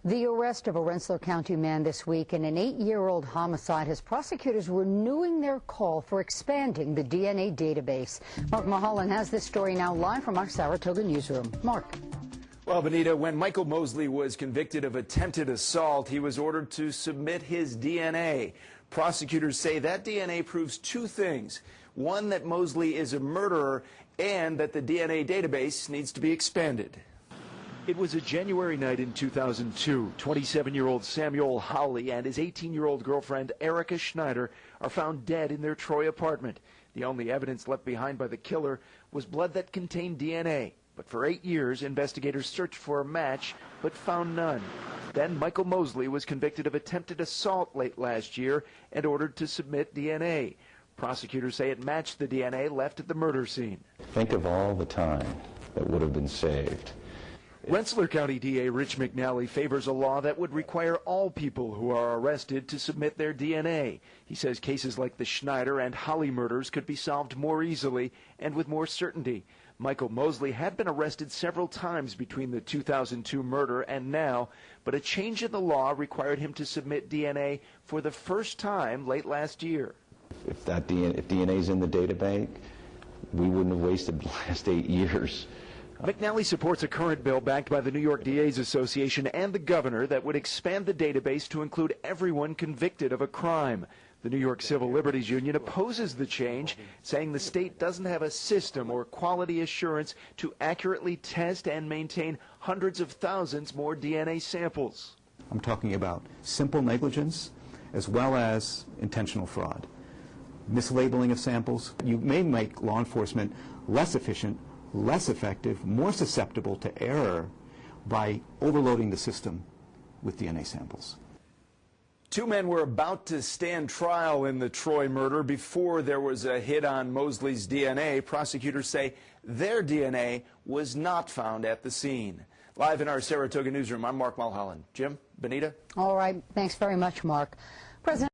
The arrest of a Rensselaer County man this week in an 8-year-old homicide has prosecutors renewing their call for expanding the DNA database. Mark Mulholland has this story now live from our Saratoga newsroom. Mark. Well, Benita, when Michael Mosley was convicted of attempted assault, he was ordered to submit his DNA. Prosecutors say that DNA proves two things. One, that Mosley is a murderer, and that the DNA database needs to be expanded. It was a January night in 2002. 27-year-old Samuel Howley and his 18-year-old girlfriend, Arica Schneider, are found dead in their Troy apartment. The only evidence left behind by the killer was blood that contained DNA. But for 8 years, investigators searched for a match, but found none. Then Michael Mosley was convicted of attempted assault late last year and ordered to submit DNA. Prosecutors say it matched the DNA left at the murder scene. Think of all the time that would have been saved. Rensselaer County DA Rich McNally favors a law that would require all people who are arrested to submit their DNA. He says cases like the Schneider and Holly murders could be solved more easily and with more certainty. Michael Mosley had been arrested several times between the 2002 murder and now, but a change in the law required him to submit DNA for the first time late last year. If DNA is in the database, we wouldn't have wasted the last 8 years. McNally supports a current bill backed by the New York DA's Association and the governor that would expand the database to include everyone convicted of a crime. The New York Civil Liberties Union opposes the change, saying the state doesn't have a system or quality assurance to accurately test and maintain hundreds of thousands more DNA samples. I'm talking about simple negligence as well as intentional fraud. Mislabeling of samples. You may make law enforcement less efficient, less effective, more susceptible to error by overloading the system with DNA samples. Two men were about to stand trial in the Troy murder before there was a hit on Mosley's DNA. Prosecutors say their DNA was not found at the scene. Live in our Saratoga newsroom, I'm Mark Mulholland. Jim, Benita? All right. Thanks very much, Mark. President